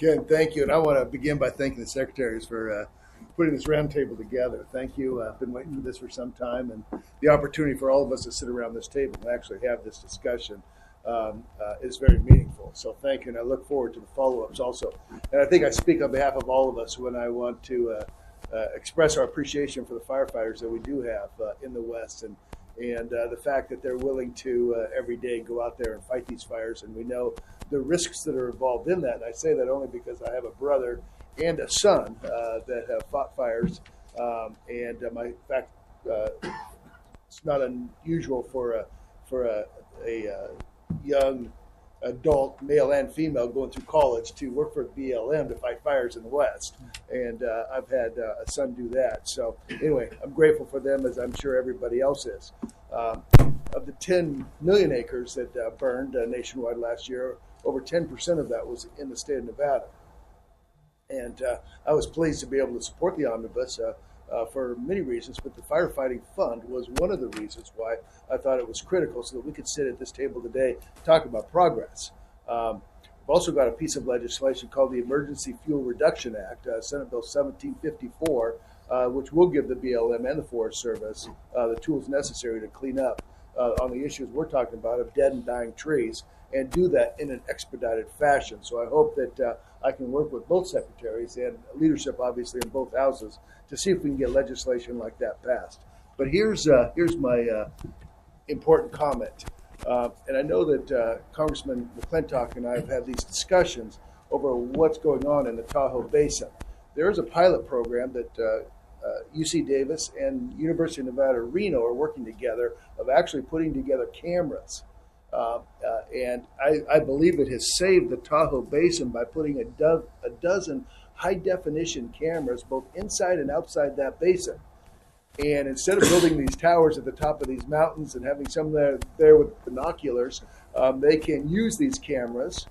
Ken, thank you. And I want to begin by thanking the secretaries for putting this roundtable together. Thank you. I've been waiting for this for some time, and the opportunity for all of us to sit around this table and actually have this discussion is very meaningful. So thank you, and I look forward to the follow-ups also. And I think I speak on behalf of all of us when I want to express our appreciation for the firefighters that we do have in the West, and the fact that they're willing to every day go out there and fight these fires. And we know the risks that are involved in that. And I say that only because I have a brother and a son that have fought fires. In fact, it's not unusual for a young adult, male and female, going through college to work for BLM to fight fires in the West. And I've had a son do that. So anyway, I'm grateful for them, as I'm sure everybody else is. Of the 10 million acres that burned nationwide last year, over 10% of that was in the state of Nevada. And I was pleased to be able to support the omnibus for many reasons, but the firefighting fund was one of the reasons why I thought it was critical so that we could sit at this table today and talk about progress. We've also got a piece of legislation called the Emergency Fuel Reduction Act, Senate Bill 1754, which will give the BLM and the Forest Service the tools necessary to clean up on the issues we're talking about of dead and dying trees, and do that in an expedited fashion. So I hope that I can work with both secretaries and leadership, obviously, in both houses to see if we can get legislation like that passed. But here's my important comment. And I know that Congressman McClintock and I have had these discussions over what's going on in the Tahoe Basin. There is a pilot program that UC Davis and University of Nevada, Reno are working together of actually putting together cameras. And I believe it has saved the Tahoe Basin by putting a dozen high-definition cameras both inside and outside that basin. And instead of building these towers at the top of these mountains and having some there with binoculars, they can use these cameras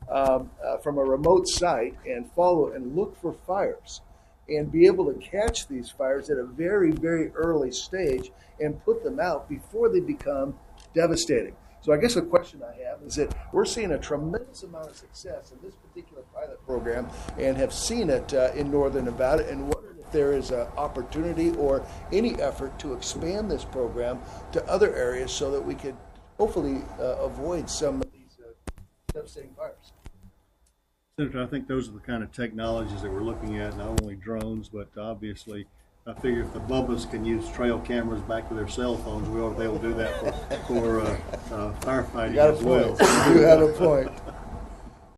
from a remote site and follow and look for fires and be able to catch these fires at a very, very early stage and put them out before they become devastating. So I guess the question I have is that we're seeing a tremendous amount of success in this particular pilot program and have seen it in northern Nevada, and wondered if there is an opportunity or any effort to expand this program to other areas so that we could hopefully avoid some of these devastating fires. Senator, I think those are the kind of technologies that we're looking at, not only drones, but obviously I figure if the Bubbas can use trail cameras back to their cell phones, we ought to be able to do that for firefighting as well. You have a point.